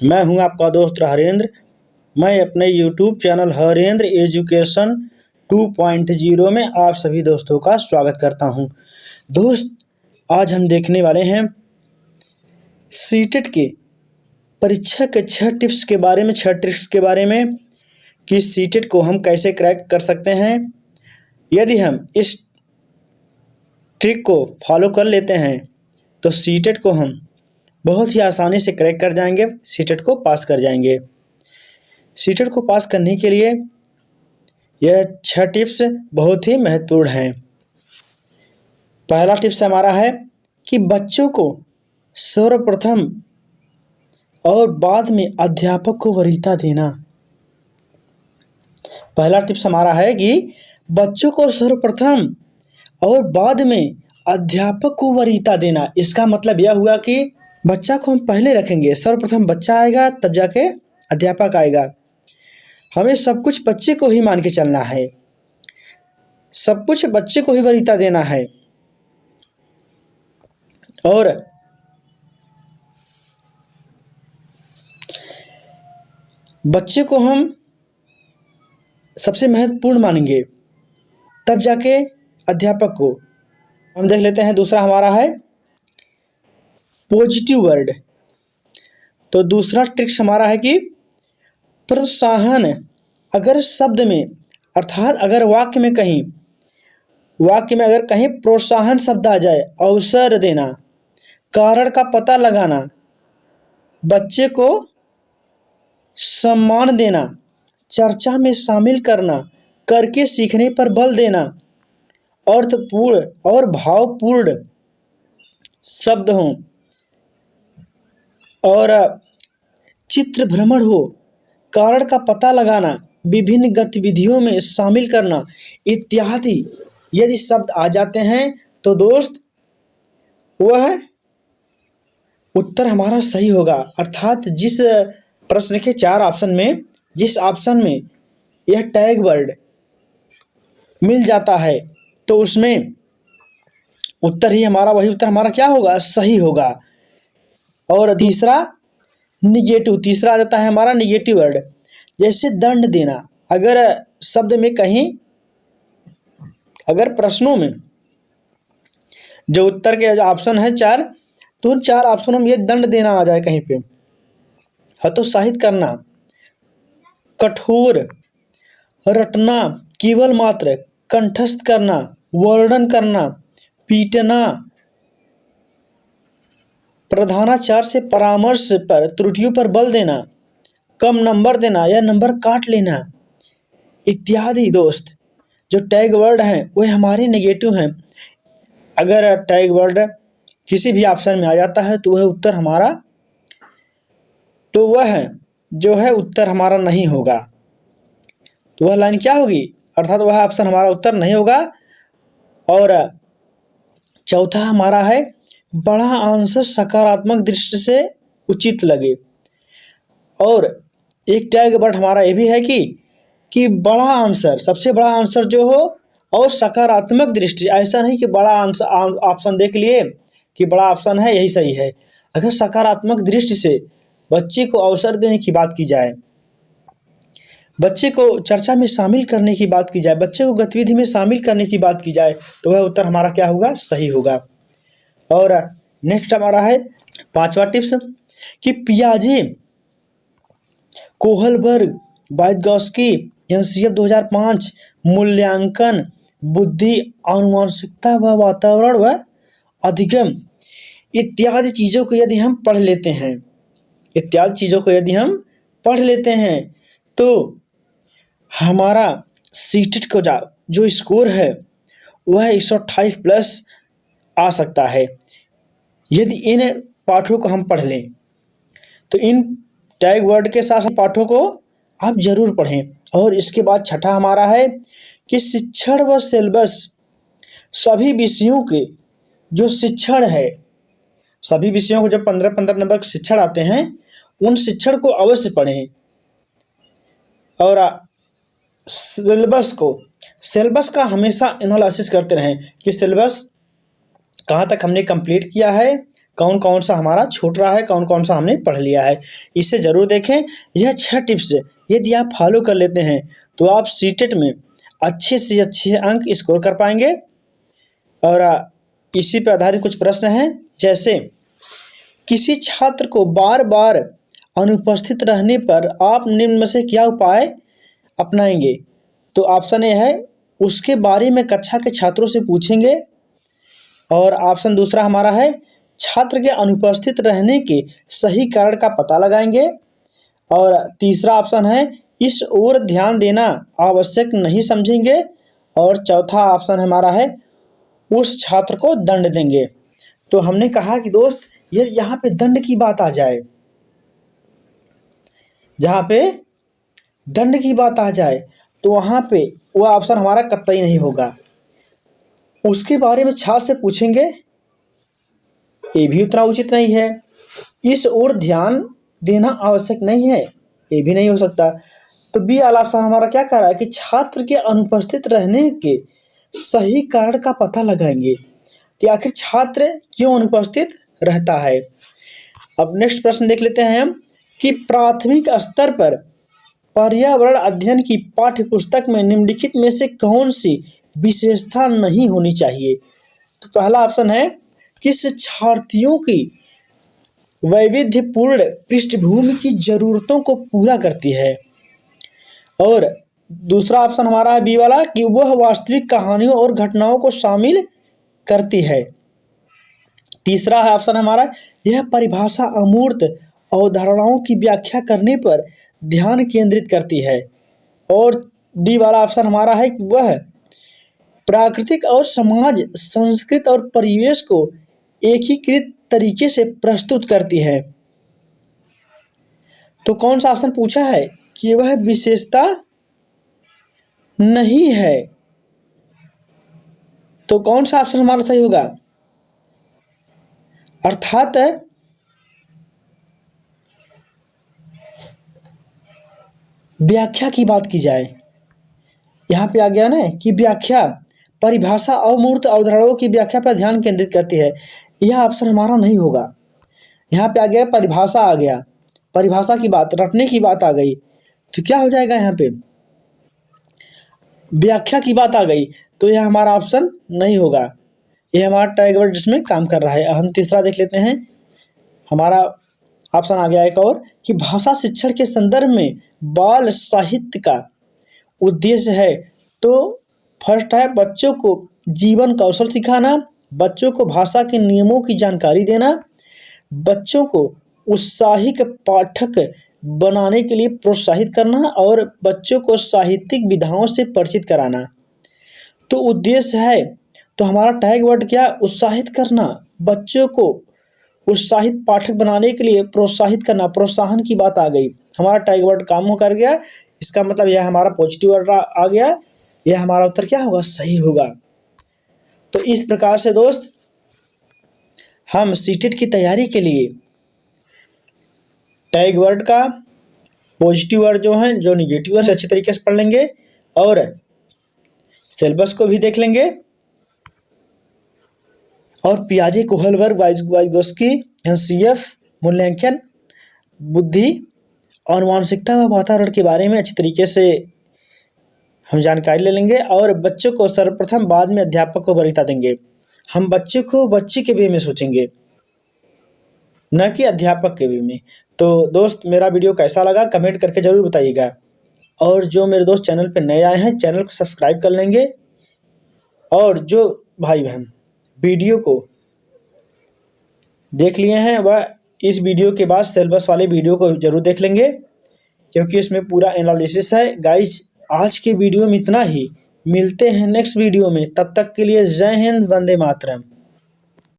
मैं हूं आपका दोस्त हरेंद्र। मैं अपने YouTube चैनल हरेंद्र एजुकेशन 2.0 में आप सभी दोस्तों का स्वागत करता हूं। दोस्त, आज हम देखने वाले हैं सीटेट के परीक्षा के 6 टिप्स के बारे में, 6 ट्रिक्स के बारे में कि सीटेट को हम कैसे क्रैक कर सकते हैं। यदि हम इस ट्रिक को फॉलो कर लेते हैं तो सीटेट को हम बहुत ही आसानी से क्रैक कर जाएंगे, सीटेट को पास कर जाएंगे। सीटेट को पास करने के लिए यह 6 टिप्स बहुत ही महत्वपूर्ण हैं। पहला टिप्स हमारा है कि बच्चों को सर्वप्रथम और बाद में अध्यापक को वरीयता देना। पहला टिप्स हमारा है कि बच्चों को सर्वप्रथम और बाद में अध्यापक को वरीयता देना। इसका मतलब यह हुआ कि बच्चा को हम पहले रखेंगे, सर्वप्रथम बच्चा आएगा तब जाके अध्यापक आएगा। हमें सब कुछ बच्चे को ही मान के चलना है, सब कुछ बच्चे को ही वरीयता देना है। और बच्चे को हम सबसे महत्वपूर्ण मानेंगे तब जाके अध्यापक को। हम देख लेते हैं दूसरा हमारा है पॉजिटिव वर्ड। तो दूसरा ट्रिक्स हमारा है कि प्रोत्साहन। अगर शब्द में अर्थात अगर वाक्य में अगर कहीं प्रोत्साहन शब्द आ जाए, अवसर देना, कारण का पता लगाना, बच्चे को सम्मान देना, चर्चा में शामिल करना, करके सीखने पर बल देना, अर्थपूर्ण और भावपूर्ण शब्द हों और चित्र भ्रमण हो, कारण का पता लगाना, विभिन्न गतिविधियों में शामिल करना इत्यादि यदि शब्द आ जाते हैं तो दोस्त वह उत्तर हमारा सही होगा। अर्थात जिस प्रश्न के 4 ऑप्शन में जिस ऑप्शन में यह टैग वर्ड मिल जाता है तो उसमें उत्तर ही हमारा वही उत्तर हमारा क्या होगा, सही होगा। और तीसरा आ जाता है हमारा निगेटिव वर्ड। जैसे दंड देना। अगर शब्द में कहीं अगर प्रश्नों में जो उत्तर के ऑप्शन है 4, तो उन 4 ऑप्शनों में ये दंड देना आ जाए कहीं पे, हतोत्साहित करना, कठोर, रटना, केवल मात्र, कंठस्थ करना, वर्णन करना, पीटना, प्रधानाचार्य से परामर्श पर त्रुटियों पर बल देना, कम नंबर देना या नंबर काट लेना इत्यादि। दोस्त, जो टैग वर्ड हैं वह हमारे नेगेटिव हैं। अगर टैग वर्ड किसी भी ऑप्शन में आ जाता है तो वह उत्तर हमारा जो है उत्तर हमारा नहीं होगा। तो वह लाइन क्या होगी, अर्थात वह ऑप्शन हमारा उत्तर नहीं होगा। और चौथा हमारा है बड़ा आंसर सकारात्मक दृष्टि से उचित लगे। और एक टैग वर्ड हमारा ये भी है कि बड़ा आंसर, सबसे बड़ा आंसर जो हो और सकारात्मक दृष्टि। ऐसा नहीं कि बड़ा आंसर ऑप्शन देख लिए कि बड़ा ऑप्शन है यही सही है। अगर सकारात्मक दृष्टि से बच्चे को अवसर देने की बात की जाए, बच्चे को चर्चा में शामिल करने की बात की जाए, बच्चे को गतिविधि में शामिल करने की बात की जाए तो वह उत्तर हमारा क्या होगा, सही होगा। और नेक्स्ट हमारा है 5वां टिप्स कि पियाजे, कोहलबर्ग, वाइटगॉस्की, एनसीएफ 2005, मूल्यांकन, बुद्धि, आनुवंशिकता व वातावरण व अधिगम इत्यादि चीज़ों को यदि हम पढ़ लेते हैं तो हमारा सीटेट का जो स्कोर है वह 128 प्लस आ सकता है। यदि इन पाठों को हम पढ़ लें तो इन टैग वर्ड के साथ पाठों को आप जरूर पढ़ें। और इसके बाद छठा हमारा है कि शिक्षण व सिलेबस, सभी विषयों के जो शिक्षण है, सभी विषयों को जब 15-15 नंबर के शिक्षण आते हैं उन शिक्षण को अवश्य पढ़ें। और सिलेबस का हमेशा एनालिसिस करते रहें कि सिलेबस कहाँ तक हमने कंप्लीट किया है, कौन कौन सा हमारा छूट रहा है, कौन कौन सा हमने पढ़ लिया है। इसे ज़रूर देखें। यह 6 टिप्स यदि आप फॉलो कर लेते हैं तो आप सीटेट में अच्छे से अच्छे अंक स्कोर कर पाएंगे। और इसी पर आधारित कुछ प्रश्न हैं, जैसे किसी छात्र को बार बार अनुपस्थित रहने पर आप निम्न में से क्या उपाय अपनाएंगे। तो ऑप्शन ए है उसके बारे में कक्षा के छात्रों से पूछेंगे। और ऑप्शन दूसरा हमारा है छात्र के अनुपस्थित रहने के सही कारण का पता लगाएंगे। और तीसरा ऑप्शन है इस ओर ध्यान देना आवश्यक नहीं समझेंगे। और चौथा ऑप्शन हमारा है उस छात्र को दंड देंगे। तो हमने कहा कि दोस्त ये यहाँ पे दंड की बात आ जाए, जहाँ पे दंड की बात आ जाए तो वहाँ पे वह ऑप्शन हमारा कतई नहीं होगा। उसके बारे में छात्र से पूछेंगे, ये भी उतना उचित नहीं है। इस ओर ध्यान देना आवश्यक नहीं है, ये भी नहीं हो सकता। तो बी वाला ऑप्शन हमारा क्या कह रहा है कि छात्र के अनुपस्थित रहने के सही कारण का पता लगाएंगे कि आखिर छात्र क्यों अनुपस्थित रहता है। अब नेक्स्ट प्रश्न देख लेते हैं हम कि प्राथमिक स्तर पर पर्यावरण अध्ययन की पाठ्य पुस्तक में निम्नलिखित में से कौन सी विशेषता नहीं होनी चाहिए। तो पहला ऑप्शन है कि शिक्षार्थियों की वैविध्यपूर्ण पृष्ठभूमि की जरूरतों को पूरा करती है। और दूसरा ऑप्शन हमारा है बी वाला कि वह वास्तविक कहानियों और घटनाओं को शामिल करती है। तीसरा है ऑप्शन हमारा यह परिभाषा अमूर्त अवधारणाओं की व्याख्या करने पर ध्यान केंद्रित करती है। और डी वाला ऑप्शन हमारा है कि वह प्राकृतिक और समाज, संस्कृत और परिवेश को एकीकृत तरीके से प्रस्तुत करती है। तो कौन सा ऑप्शन पूछा है कि वह विशेषता नहीं है, तो कौन सा ऑप्शन हमारा सही होगा। अर्थात व्याख्या की बात की जाए, यहाँ पे आ गया ना कि व्याख्या परिभाषा अमूर्त अवधारणाओं की व्याख्या पर ध्यान केंद्रित करती है, यह ऑप्शन हमारा नहीं होगा। यहाँ पे आ गया परिभाषा, आ गया परिभाषा की बात, रटने की बात आ गई, तो क्या हो जाएगा यहाँ पे व्याख्या की बात आ गई, तो यह हमारा ऑप्शन नहीं होगा। यह हमारा टैग वर्ड जिसमें काम कर रहा है। हम तीसरा देख लेते हैं। हमारा ऑप्शन आ गया एक और कि भाषा शिक्षण के संदर्भ में बाल साहित्य का उद्देश्य है। तो फर्स्ट है बच्चों को जीवन कौशल सिखाना, बच्चों को भाषा के नियमों की जानकारी देना, बच्चों को उत्साहिक पाठक बनाने के लिए प्रोत्साहित करना और बच्चों को साहित्यिक विधाओं से परिचित कराना। तो उद्देश्य है, तो हमारा टैग वर्ड क्या, उत्साहित करना, बच्चों को उत्साहित पाठक बनाने के लिए प्रोत्साहित करना, प्रोत्साहन की बात आ गई। हमारा टैग वर्ड काम कर गया, इसका मतलब यह हमारा पॉजिटिव वर्ड आ गया। यह हमारा उत्तर क्या होगा, सही होगा। तो इस प्रकार से दोस्त हम सीटेट की तैयारी के लिए टैग वर्ड का पॉजिटिव वर्ड जो है, जो निगेटिव वर्ड से अच्छे तरीके से पढ़ लेंगे और सिलेबस को भी देख लेंगे। और पियाजे कोहलबर्ग वाइगोस्की एनसीएफ मूल्यांकन बुद्धि और मानसिकता व वातावरण के बारे में अच्छी तरीके से हम जानकारी ले लेंगे। और बच्चों को सर्वप्रथम, बाद में अध्यापक को वरीयता देंगे। हम बच्चे को बच्चे के वे में सोचेंगे, न कि अध्यापक के वे में। तो दोस्त मेरा वीडियो कैसा लगा कमेंट करके ज़रूर बताइएगा। और जो मेरे दोस्त चैनल पर नए आए हैं चैनल को सब्सक्राइब कर लेंगे। और जो भाई बहन वीडियो को देख लिए हैं वह इस वीडियो के बाद सिलेबस वाले वीडियो को जरूर देख लेंगे, क्योंकि इसमें पूरा एनालिसिस है। गाइज आज के वीडियो में इतना ही, मिलते हैं नेक्स्ट वीडियो में, तब तक के लिए जय हिंद, वंदे मातरम।